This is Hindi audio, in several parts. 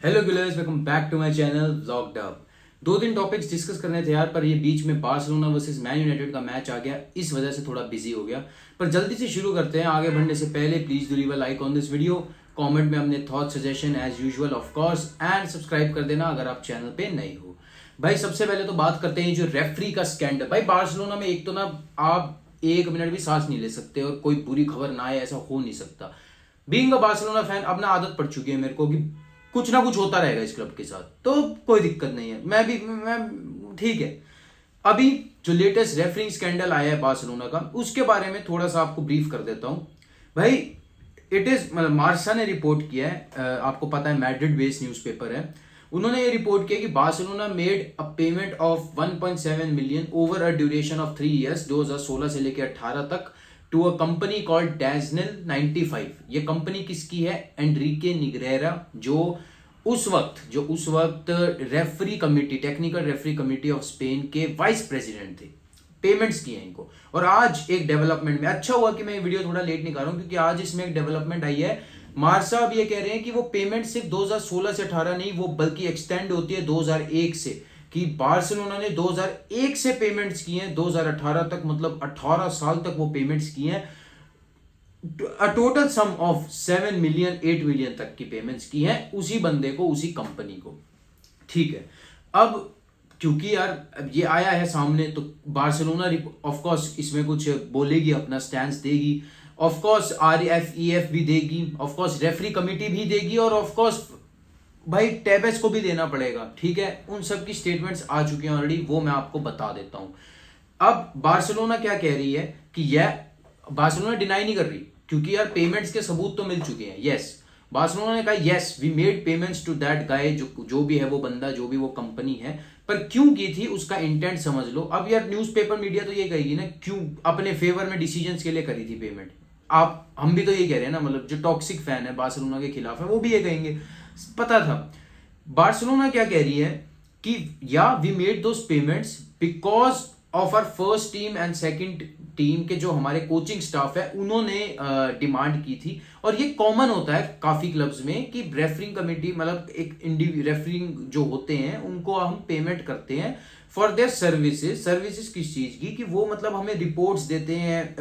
Hello girls, welcome back to my channel vlogged up. 2 दिन टॉपिक्स डिस्कस करने थे यार, पर ये बीच में बार्सिलोना वर्सेस मैन यूनाइटेड का मैच आ गया, इस वजह से थोड़ा बिजी हो गया। पर जल्दी से शुरू करते हैं। आगे बढ़ने से पहले please do leave a like on this video, comment में अपने thought suggestion as usual of course, and subscribe कर देना अगर आप चैनल पे नए हो। भाई सबसे पहले तो बात करते हैं जो रेफरी का स्कैंडल। भाई बार्सिलोना में एक तो ना आप 1 मिनट भी सांस नहीं ले सकते और कोई बुरी खबर ना आए, ऐसा हो नहीं सकता। बीइंग अ बार्सिलोना फैन अब ना आदत पड़ चुकी है मेरे को कि कुछ ना कुछ होता रहेगा इस क्लब के साथ, तो कोई दिक्कत नहीं है। मैं ठीक है। अभी जो लेटेस्ट रेफरिंग स्कैंडल आया है बार्सिलोना का, उसके बारे में थोड़ा सा आपको ब्रीफ कर देता हूं। भाई इट इज मतलब मार्सा ने रिपोर्ट किया है, आपको पता है मैड्रिड बेस्ड न्यूज़पेपर है। उन्होंने ये रिपोर्ट किया कि Barcelona made a payment of 1.7 million over a duration of 3 years 2016 से लेकर 18 तक टू अ कंपनी कॉल्ड डैजनल 95। ये कंपनी किसकी है? एनरिके निग्रेरा, जो उस वक्त referee committee, technical referee committee of Spain के वाइस प्रेसिडेंट थे। पेमेंट्स की हैं इनको। और आज एक डेवलपमेंट में, अच्छा हुआ कि मैं ये वीडियो थोड़ा लेट नहीं कर रहा हूं, क्योंकि आज इसमें एक डेवलपमेंट आई है। मार्सा अब ये कह रहे हैं कि वो पेमेंट सिर्फ 2016 से 18 नहीं, वो बल्कि एक्सटेंड होती है 2001 से, कि बार्सिलोना ने 2001 से पेमेंट्स की हैं 2018 तक, मतलब 18 साल तक वो पेमेंट्स की हैं। A total sum of 7 million 8 million तक की पेमेंट्स की हैं उसी बंदे को, उसी कंपनी को। ठीक है। अब क्योंकि यार अब ये आया है सामने, तो बार्सिलोना ऑफ कोर्स इसमें कुछ बोलेगी, अपना स्टैंड देगी। ऑफ कोर्स RFEF भी देगी, ऑफ कोर्स रेफरी कमेटी भी देगी, और ऑफ कोर्स भाई टेबेस को भी देना पड़ेगा। ठीक है, उन सब की स्टेटमेंट्स आ चुकी हैं ऑलरेडी, वो मैं आपको बता देता हूं। अब बार्सिलोना क्या कह रही है कि यह बार्सिलोना डिनाई नहीं कर रही, क्योंकि यार पेमेंट्स के सबूत तो मिल चुके हैं। यस, बार्सिलोना ने कहा yes we made payments to that guy, जो भी है वो बंदा, जो भी वो कंपनी है। पर क्यों की थी उसका इंटेंट समझ लो। अब यार न्यूज़पेपर मीडिया तो ये कहेगी ना, क्यों अपने फेवर में डिसीजंस के लिए करी थी पेमेंट। आप हम भी तो ये कह रहे हैं ना, मतलब जो टॉक्सिक फैन है बार्सिलोना के खिलाफ है, वो भी ये कहेंगे। पता था। बार्सिलोना क्या कह रही है कि या we made those payments because of our first team and second team के जो हमारे कोचिंग स्टाफ है, उन्होंने डिमांड की थी। और ये कॉमन होता है काफी क्लब्स में कि रेफरिंग कमेटी, मतलब एक रेफरिंग जो होते हैं उनको हम पेमेंट करते हैं फॉर देयर सर्विसेज। सर्विसेज किस चीज की? कि वो मतलब हमें रिपोर्ट्स देते हैं,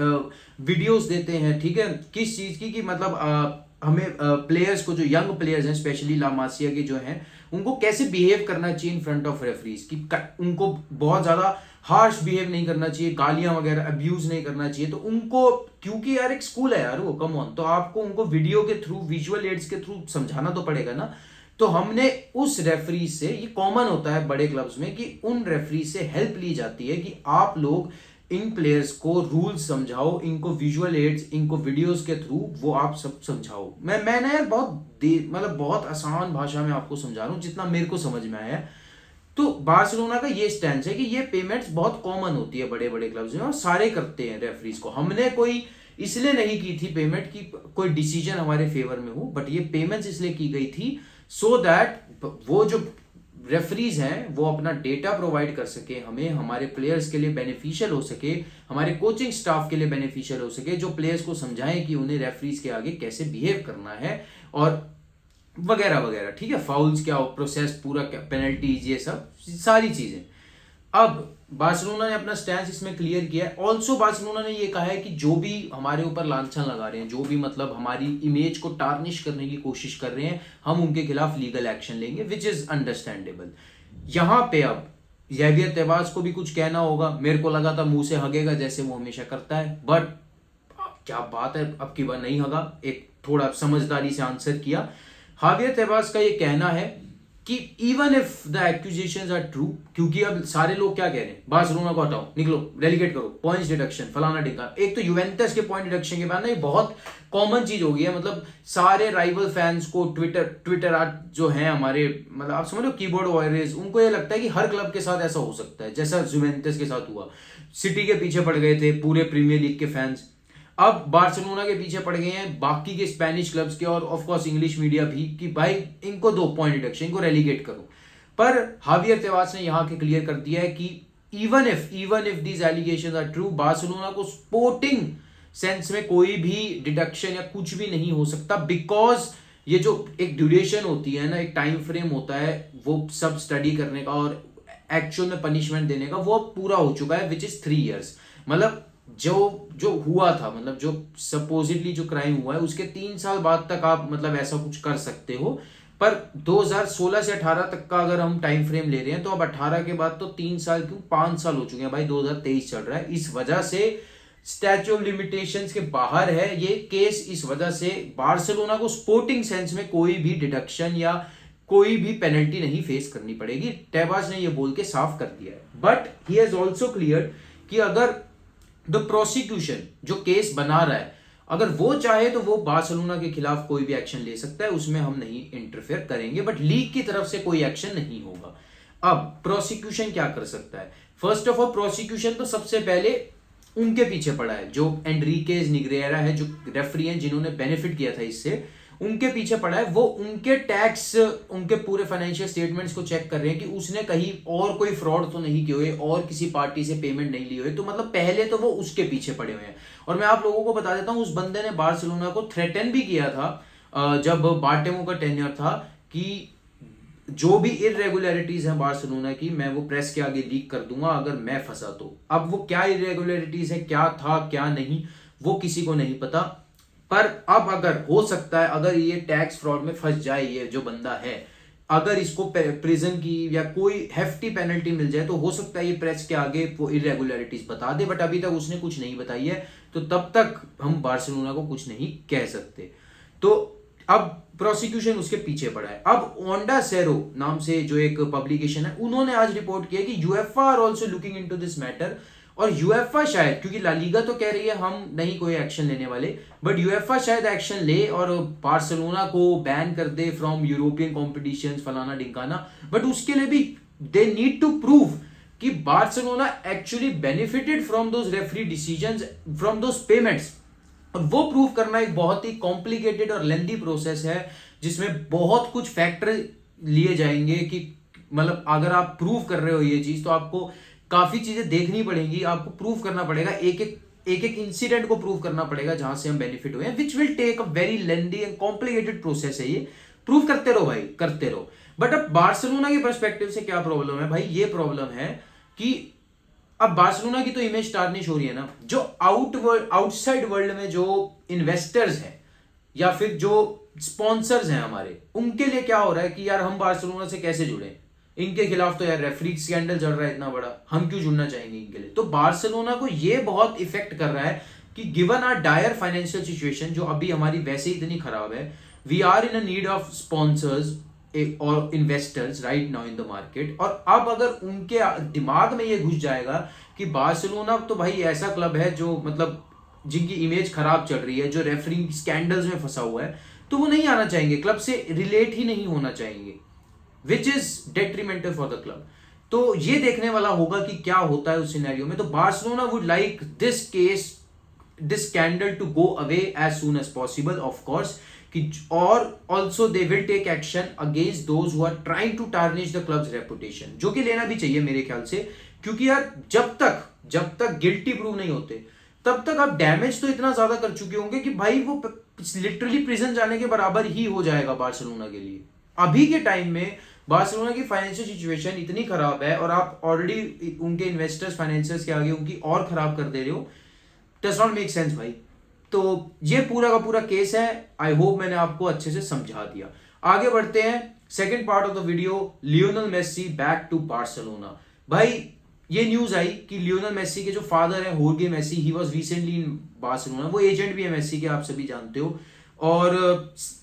वीडियोस देते हैं। ठीक है, किस चीज की? कि मतलब हमें प्लेयर्स को, जो यंग प्लेयर्स हैं स्पेशली ला मासिया के जो हैं, उनको कैसे बिहेव करना चाहिए इन फ्रंट ऑफ रेफरीज, की उनको बहुत ज्यादा हार्श बिहेव नहीं करना चाहिए, गालियां वगैरह अब्यूज नहीं करना चाहिए। तो उनको, क्योंकि यार एक स्कूल है यार वो, कम ऑन, तो आपको उनको वीडियो के थ्रू, विजुअल एड्स के थ्रू समझाना तो पड़ेगा ना। तो हमने उस रेफरी से, ये कॉमन होता है बड़े क्लब्स में, कि उन रेफरी से हेल्प ली जाती है कि आप लोग इन प्लेयर्स को रूल्स समझाओ, इनको विजुअल एड्स, इनको वीडियोस के थ्रू वो आप सब समझाओ। मैं ना यार मतलब बहुत आसान भाषा में आपको समझा रहा हूं, जितना मेरे को समझ में आया है। तो बार्सिलोना का ये स्टैंड है कि ये पेमेंट्स बहुत कॉमन होती है बड़े बड़े क्लब्स में, और सारे करते हैं रेफरीज को। हमने कोई इसलिए नहीं की थी पेमेंट की कोई डिसीजन हमारे फेवर में हो, बट ये पेमेंट्स इसलिए की गई थी सो दैट वो जो रेफरीज हैं वो अपना डेटा प्रोवाइड कर सके हमें, हमारे प्लेयर्स के लिए बेनिफिशियल हो सके, हमारे कोचिंग स्टाफ के लिए बेनिफिशियल हो सके, जो प्लेयर्स को समझाएं कि उन्हें रेफरीज के आगे कैसे बिहेव करना है, और वगैरह वगैरह। ठीक है, फाउल्स क्या हो, प्रोसेस पूरा, पेनल्टीज, ये सब सारी चीजें। अब बार्सिलोना ने अपना स्टैंड इसमें क्लियर किया है। ऑल्सो बार्सिलोना ने ये कहा है कि जो भी हमारे ऊपर लांछन लगा रहे हैं, जो भी मतलब हमारी इमेज को टार्निश करने की कोशिश कर रहे हैं, हम उनके खिलाफ लीगल एक्शन लेंगे, विच इज अंडरस्टैंडेबल। यहां पे अब ज़ेवियर तेबास को भी कुछ कहना होगा। मेरे को लगा था मुंह से हगेगा जैसे वो हमेशा करता है, बट क्या बात है, अब की बार नहीं हगा, एक थोड़ा समझदारी से आंसर किया। हावियर तेबास का ये कहना है कि even if the accusations are true, क्योंकि अब सारे लोग क्या कह रहे हैं, बार्सिलोना को हटाओ, निकलो, रेलीगेट करो, पॉइंट्स डिडक्शन, फलाना ढिका। एक तो यूवेंटस के पॉइंट डिडक्शन के बाद ना ये बहुत कॉमन चीज हो गई है, मतलब सारे राइवल फैंस को ट्विटर जो है हमारे, मतलब आप समझ लो कीबोर्ड वॉरियर्स, उनको ये लगता है कि हर क्लब के साथ ऐसा हो सकता है, जैसा यूवेंटस के साथ हुआ। सिटी के पीछे पड़ गए थे पूरे प्रीमियर लीग के फैंस, अब बार्सिलोना के पीछे पड़ गए हैं बाकी के स्पेनिश क्लब्स के, और ऑफ कोर्स इंग्लिश मीडिया भी, कि भाई इनको दो पॉइंट डिडक्शन, इनको रेलीगेट करो। पर हावियर तेबास ने यहां के क्लियर कर दिया है कि even if these allegations are true, Barcelona को स्पोर्टिंग सेंस में कोई भी डिडक्शन या कुछ भी नहीं हो सकता, बिकॉज ये जो एक ड्यूरेशन होती है ना, एक टाइम फ्रेम होता है वो सब स्टडी करने का और एक्चुअल में पनिशमेंट देने का, वो पूरा हो चुका है, विच इज 3 years। मतलब जो जो हुआ था, मतलब जो सपोजिटली जो क्राइम हुआ है उसके 3 साल बाद तक आप मतलब ऐसा कुछ कर सकते हो। पर 2016 से 18 तक का अगर हम टाइम फ्रेम ले रहे हैं तो अब 18 के बाद तो 3 साल क्यों, 5 साल हो चुके हैं भाई, 2023 चल रहा है। इस वजह से स्टैच्यू ऑफ लिमिटेशंस के बाहर है ये केस। इस वजह से बार्सिलोना को स्पोर्टिंग सेंस में कोई भी डिडक्शन या कोई भी पेनल्टी नहीं फेस करनी पड़ेगी। टेबास ने ये बोल के साफ कर दिया है। But he has also clear कि अगर द प्रोसिक्यूशन जो केस बना रहा है, अगर वो चाहे तो वो बार्सिलोना के खिलाफ कोई भी एक्शन ले सकता है, उसमें हम नहीं इंटरफेयर करेंगे, बट लीग की तरफ से कोई एक्शन नहीं होगा। अब प्रोसिक्यूशन क्या कर सकता है? फर्स्ट ऑफ ऑल प्रोसिक्यूशन तो सबसे पहले उनके पीछे पड़ा है, जो एनरिकेज निग्रेरा है, जो रेफरी हैं जिन्होंने बेनिफिट किया था इससे, उनके पीछे पड़ा है। वो उनके टैक्स, उनके पूरे फाइनेंशियल स्टेटमेंट्स को चेक कर रहे हैं कि उसने कहीं और कोई फ्रॉड तो नहीं किए हुए और किसी पार्टी से पेमेंट नहीं ली हुई। तो मतलब पहले तो वो उसके पीछे पड़े हुए हैं। और मैं आप लोगों को बता देता हूं, उस बंदे ने बार्सिलोना को थ्रेटन भी किया था जब बार्टेमो का टेन्योर था, कि जो भी इरेगुलरिटीज हैं बार्सिलोना की, मैं वो प्रेस के आगे लीक कर दूंगा अगर मैं फंसा तो। अब वो क्या इरेगुलरिटीज है, क्या था क्या नहीं, वो किसी को नहीं पता। पर अब अगर हो सकता है, अगर ये टैक्स फ्रॉड में फंस जाए ये जो बंदा है, अगर इसको प्रिजन की या कोई हेफ्टी पेनल्टी मिल जाए तो हो सकता है ये प्रेस के आगे वो इरेगुलरिटीज बता दे। बट अभी तक उसने कुछ नहीं बताई है, तो तब तक हम बार्सिलोना को कुछ नहीं कह सकते। तो अब प्रोसिक्यूशन उसके पीछे पड़ा है। अब ओंडा सेरो नाम से जो एक पब्लिकेशन है, उन्होंने आज रिपोर्ट किया कि UEFA are also looking into this matter. और यूएफए शायद, क्योंकि ला लीगा तो कह रही है हम नहीं कोई एक्शन लेने वाले, बट यूएफए शायद एक्शन ले और बार्सिलोना को बैन कर दे फ्रॉम यूरोपियन कॉम्पिटिशंस, फलाना ढिंकाना। बट उसके लिए भी दे नीड टू प्रूव कि Barcelona actually benefited from those referee decisions, from those payments. और वो प्रूव करना एक बहुत ही कॉम्प्लिकेटेड और लेंथी प्रोसेस है, जिसमें बहुत कुछ फैक्टर लिए जाएंगे कि मतलब अगर आप प्रूव कर रहे हो ये चीज, तो आपको काफी चीजें देखनी पड़ेंगी। आपको प्रूव करना पड़ेगा, एक इंसिडेंट को प्रूव करना पड़ेगा जहां से हम बेनिफिट हुए हैं, which will take a very lengthy and complicated process है ये। प्रूव करते रहो भाई, करते रहो। बट अब बार्सिलोना के पर्सपेक्टिव से क्या प्रॉब्लम है भाई? ये प्रॉब्लम है कि अब बार्सिलोना की तो इमेज टार्निश हो रही है ना। जो आउटसाइड वर्ल्ड में जो इन्वेस्टर्स हैं या फिर जो स्पॉन्सर्स हैं हमारे, उनके लिए क्या हो रहा है कि यार हम बार्सिलोना से कैसे जुड़े, इनके खिलाफ तो यार रेफरी स्कैंडल चल रहा है इतना बड़ा, हम क्यों जुड़ना चाहेंगे इनके लिए। तो बार्सिलोना को ये बहुत इफेक्ट कर रहा है कि given are dire financial situation, जो अभी हमारी वैसे ही इतनी खराब है, we are in a need of sponsors और investors right now in the market. और अब अगर उनके दिमाग में ये घुस जाएगा कि बार्सिलोना तो भाई ऐसा क्लब है जो मतलब जिनकी इमेज खराब चल रही है, जो रेफरिंग स्कैंडल्स में फंसा हुआ है, तो वो नहीं आना चाहेंगे, क्लब से रिलेट ही नहीं होना चाहेंगे, which is detrimental for the club. तो ये देखने वाला होगा कि क्या होता है उस सिनेरियो में। तो Barcelona would like this case, this scandal to go away as soon as possible, of course. और also they will take action against those who are trying to tarnish the club's reputation, जो कि लेना भी चाहिए मेरे ख्याल से। क्योंकि यार जब तक गिल्टी प्रूव नहीं होते, तब तक आप डैमेज तो इतना ज्यादा कर चुके होंगे कि भाई वो लिटरली प्रिजन जाने के बराबर ही हो जाएगा बार्सिलोना के लिए। अभी के टाइम में बार्सिलोना की फाइनेंशियल सिचुएशन इतनी खराब है और आप ऑलरेडी उनके इन्वेस्टर्स फाइनेंसर्स के आगे उनकी और खराब कर दे रहे हो, डज नॉट मेक सेंस भाई। तो ये पूरा का पूरा केस है। आई होप मैंने आपको अच्छे से समझा दिया। आगे बढ़ते हैं second part of the video, Lionel Messi back to Barcelona. भाई ये न्यूज आई कि लियोनेल मेसी के जो फादर है होर्गे Messi, he was recently in Barcelona. वो एजेंट भी है मेसी के, आप सभी जानते हो। और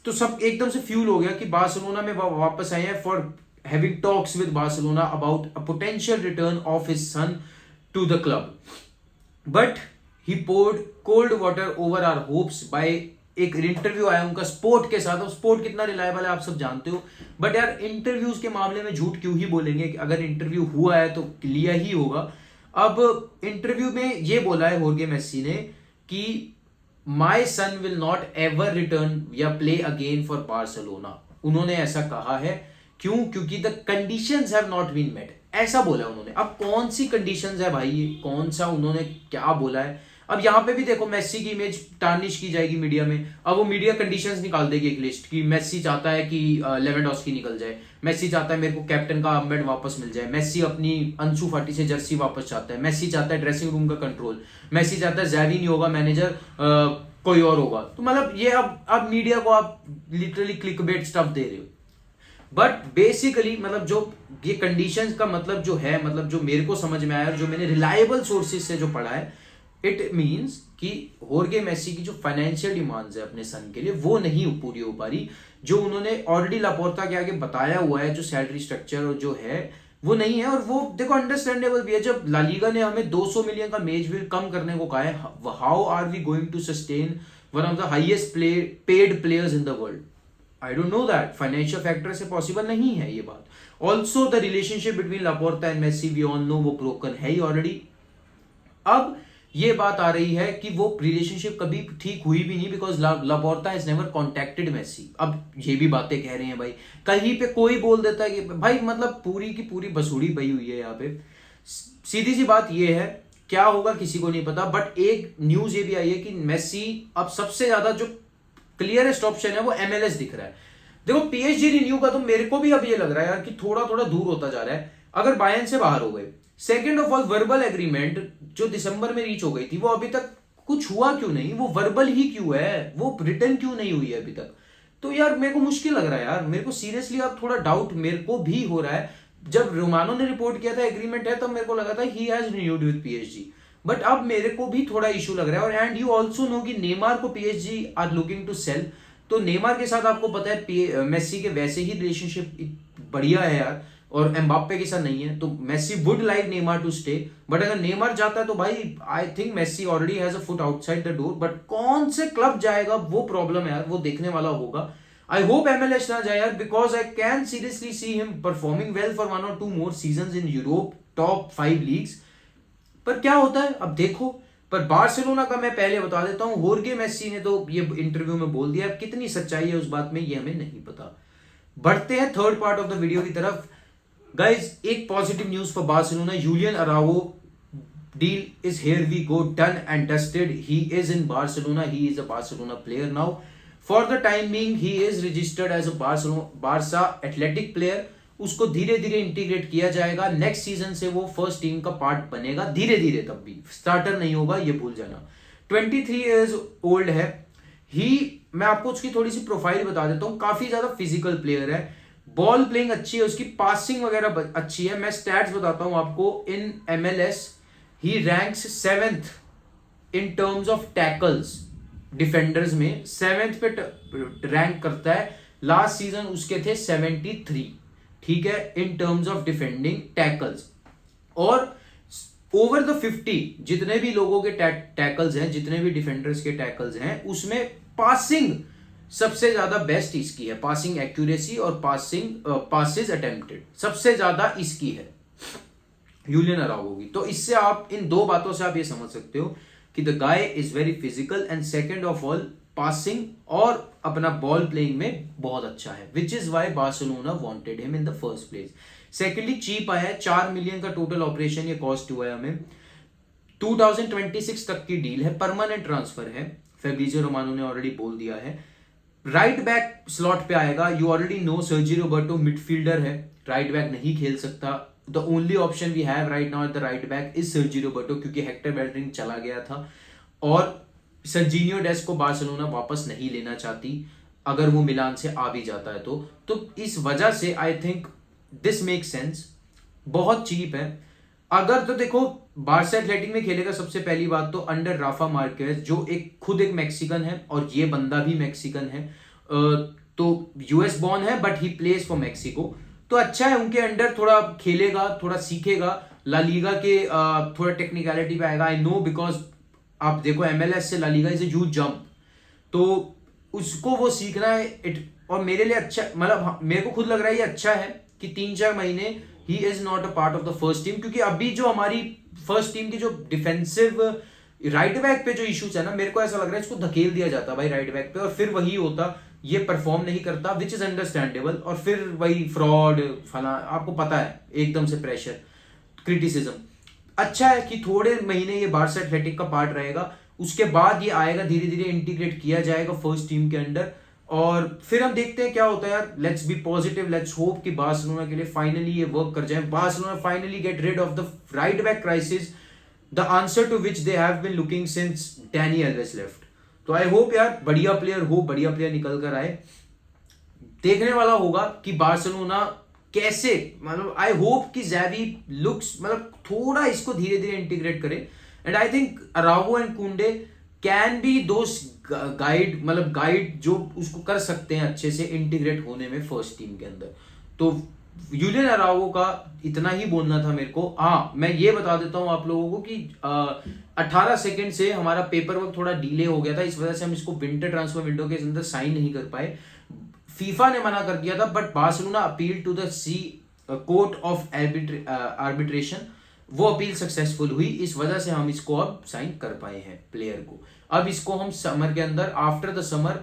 तो सब एकदम से फ्यूल हो गया कि बार्सिलोना में वापस आए हैं for having talks with Barcelona about a potential return of his son to the club. But he poured cold water over our hopes by, एक इंटरव्यू आया उनका स्पोर्ट के साथ। अब स्पोर्ट कितना रिलायबल है आप सब जानते हो, बट यार इंटरव्यूज के मामले में झूठ क्यों ही बोलेंगे, कि अगर इंटरव्यू हुआ है तो लिया ही होगा। अब इंटरव्यू में ये बोला है होर्गे मेसी ने कि my son will not ever return या प्ले अगेन फॉर बार्सिलोना। उन्होंने ऐसा कहा है, क्यों? क्योंकि the conditions have not been met, ऐसा बोला उन्होंने। अब कौन सी कंडीशंस है भाई, ये कौन सा उन्होंने क्या बोला है, अब यहाँ पे भी देखो मेसी की इमेज टार्निश की जाएगी मीडिया में। अब वो मीडिया कंडीशंस निकाल देगी एक लिस्ट की, मेसी चाहता है कि लेवेंडोस्की निकल जाए, मेसी चाहता है मेरे को कैप्टन का आर्मबैंड वापस मिल जाए, मेसी अपनी अंशु फाटी से जर्सी वापस चाहता है, मेसी चाहता है ड्रेसिंग रूम का कंट्रोल, मेसी चाहता है ज़ैवी नहीं होगा मैनेजर, कोई और होगा। तो मतलब ये अब मीडिया को आप लिटरली क्लिकबेट स्टफ दे रहे हो। बट बेसिकली मतलब जो ये कंडीशंस का मतलब जो है, मतलब जो मेरे को समझ में आया और जो मैंने रिलायबल सोर्सेज से जो पढ़ा है, इट मींस कि होर्गे मेसी की जो फाइनेंशियल डिमांड्स है अपने सन के लिए वो नहीं पूरी हो पा रही। जो उन्होंने ऑलरेडी लापोर्ता के आगे बताया हुआ है जो सैलरी स्ट्रक्चर और जो है वो नहीं है। और वो देखो अंडरस्टैंडेबल भी है, जब ला लीगा ने हमें 200 मिलियन का मेज बिल कम करने को कहा है, how are we going to sustain one of the highest paid players in the world? I don't know that, financial factor से पॉसिबल नहीं है ये बात। Also the relationship between Laporta and Messi we all know वो ब्रोकन है ही ऑलरेडी। अब ये बात आ रही है कि वो रिलेशनशिप कभी ठीक हुई भी नहीं, because Laporta is never contacted Messi. अब ये भी बातें कह रहे हैं भाई, कहीं पे कोई बोल देता है कि भाई मतलब पूरी की पूरी बसूड़ी पई हुई है यहाँ पे। सीधी सी बात ये है, क्या होगा किसी को नहीं पता। बट एक न्यूज ये भी आई है कि मेसी अब सबसे ज्यादा जो क्लियरेस्ट ऑप्शन है वो MLS दिख रहा है। देखो PSG रिन्यू का तो मेरे को भी अब ये लग रहा है यार कि थोड़ा थोड़ा दूर होता जा रहा है, अगर बायर्न से बाहर हो गए। Second of all, verbal agreement जो दिसंबर में रीच हो गई थी वो अभी तक कुछ हुआ क्यों नहीं? वो वर्बल ही क्यों है, वो रिटर्न क्यों नहीं हुई है अभी तक? तो यार मेरे को मुश्किल लग रहा है यार, मेरे को सीरियसली अब थोड़ा डाउट मेरे को भी हो रहा है। जब रोमानो ने रिपोर्ट किया था एग्रीमेंट है, तब मेरे को लगा था he has renewed with PSG, but अब मेरे को भी थोड़ा इशू लग रहा है। और एंड यू ऑल्सो नो कि नेमार को PSG are looking to sell, तो नेमार के साथ आपको पता है मेसी के वैसे ही रिलेशनशिप बढ़िया है यार, और एम्बाप्पे के साथ नहीं है। तो Messi would like Neymar to stay, but अगर नेमार जाता है तो भाई I think Messi already has a foot outside the door. But कौन से क्लब जाएगा वो प्रॉब्लम है यार, वो देखने वाला होगा। आई होप MLS ना जाए यार, because I can seriously see him performing well for 1 or 2 more seasons in Europe top 5 leagues. पर क्या होता है अब देखो। पर बार्सिलोना का मैं पहले बता देता हूं, होर्गे मेसी ने तो ये इंटरव्यू में बोल दिया, अब कितनी सच्चाई है उस बात में ये हमें नहीं पता। बढ़ते हैं third part of the video की तरफ। गाइज, एक positive news for Barcelona, Julian Araujo deal is here we go, done and dusted. He is in Barcelona, he is a Barcelona player now. For the time being he is registered as a Barca athletic player. उसको धीरे धीरे इंटीग्रेट किया जाएगा, नेक्स्ट सीजन से वो फर्स्ट टीम का पार्ट बनेगा धीरे धीरे, तब भी स्टार्टर नहीं होगा, ये भूल जाना। 23 इयर्स ओल्ड है ही। मैं आपको उसकी थोड़ी सी प्रोफाइल बता देता हूँ, काफी ज्यादा फिजिकल प्लेयर है, बॉल प्लेइंग अच्छी है, उसकी पासिंग वगैरह अच्छी है। मैं स्टैट्स बताता हूं आपको, इन MLS he ranks 7th in terms of tackles, defenders में 7th पे रैंक करता है। लास्ट सीजन उसके थे 73, ठीक है, in terms of defending tackles. और ओवर द 50 जितने भी लोगों के टैकल्स हैं, जितने भी डिफेंडर्स के टैकल्स हैं, उसमें पासिंग सबसे ज्यादा बेस्ट इसकी है। पासिंग एक्यूरेसी और पासेस अटेम्प्टेड सबसे ज्यादा इसकी है यूलियन अराउहो की। तो इससे आप इन दो बातों से आप ये समझ सकते हो कि the guy is very physical and second of all passing और अपना बॉल प्लेइंग में बहुत अच्छा है, which is why Barcelona wanted him in the first place. Secondly cheap आया है, 4 मिलियन का टोटल ऑपरेशन ये कॉस्ट हुआ है हमें। 2026 तक की डील है, परमानेंट ट्रांसफर है, फैब्रिजियो रोमानो ने ऑलरेडी बोल दिया है। राइट बैक स्लॉट पे आएगा, you already know Sergi Roberto midfielder है, राइट बैक नहीं खेल सकता। The only option we have right now at the right back is Sergi Roberto, क्योंकि हेक्टर बेल्ट्रिन चला गया था और सर्जिनियो डेस्ट को बार्सिलोना वापस नहीं लेना चाहती अगर वो मिलान से आ भी जाता है तो इस वजह से I think this make sense. बहुत चीप है। अगर तो देखो बार्सा एथलेटिक में खेलेगा, सबसे पहली बात तो अंडर राफा मार्केज, जो खुद एक मैक्सिकन है और ये बंदा भी मैक्सिकन है, तो US बॉर्न है but he place for Mexico. तो अच्छा है, उनके अंडर थोड़ा खेलेगा, थोड़ा सीखेगा, ला लीगा के थोड़ा टेक्निकलिटी पे आएगा। आई नो, बिकॉज आप देखो MLS से La Liga is a huge jump, तो उसको वो सीखना है। और मेरे लिए अच्छा, मतलब मेरे को खुद लग रहा है ये अच्छा है कि 3-4 महीने he is not a part of the first team, क्योंकि अभी जो हमारी फर्स्ट टीम की जो डिफेंसिव राइट बैक पे जो इश्यूज है ना, मेरे को ऐसा लग रहा है इसको धकेल दिया जाता भाई राइट बैक पे, और फिर वही होता, ये परफॉर्म नहीं करता, विच इज अंडरस्टैंडेबल, और फिर वही फ्रॉड फला, आपको पता है, एकदम से प्रेशर, क्रिटिसिज्म। अच्छा है कि थोड़े महीने ये बार्सा एथलेटिक का पार्ट रहेगा, उसके बाद ये आएगा, धीरे धीरे इंटीग्रेट किया जाएगा फर्स्ट टीम के अंडर, और फिर हम देखते हैं क्या होता है यार। Let's be positive, let's hope कि बार्सिलोना के लिए फाइनली ये वर्क कर जाए, Barcelona finally get rid of the right back crisis, the answer to which they have been looking since Dani Alves left. तो आई होप यार बढ़िया प्लेयर निकल कर आए। देखने वाला होगा कि बार्सिलोना कैसे, मतलब आई होप कि ज़ैवी लुक्स, मतलब थोड़ा इसको धीरे धीरे इंटीग्रेट करे, एंड आई थिंक अराउगो एंड कुंडे कैन बी दोस गाइड, मतलब गाइड जो उसको कर सकते हैं अच्छे से इंटीग्रेट होने में फर्स्ट टीम के अंदर। तो यूलियन अराउगो का इतना ही बोलना था मेरे को। हाँ, मैं ये बता देता हूँ आप लोगों को कि 18 सेकंड से हमारा पेपर वर्क थोड़ा डिले हो गया था, इस वजह से हम इसको विंटर ट्रांसफर विंडो के अंदर साइन नहीं कर पाए। फीफा ने मना कर दिया था, but Barcelona appeal to the court of arbitration, वो अपील सक्सेसफुल हुई, इस वजह से हम इसको अब साइन कर पाए हैं प्लेयर को। अब इसको हम समर के अंदर, after the summer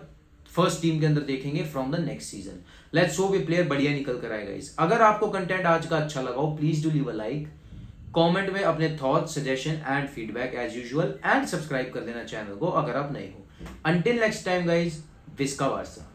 first team के अंदर देखेंगे from the next season. Let's hope ये प्लेयर बढ़िया निकल कर आएगा। इस अगर आपको कंटेंट आज का अच्छा लगा हो, please do leave a like, comment में अपने thoughts, suggestion and feedback as usual, and subscribe कर देना चैनल को अगर आप नए हो। अंटिल नेक्स्ट टाइम गाइज, विस्का बार्सा।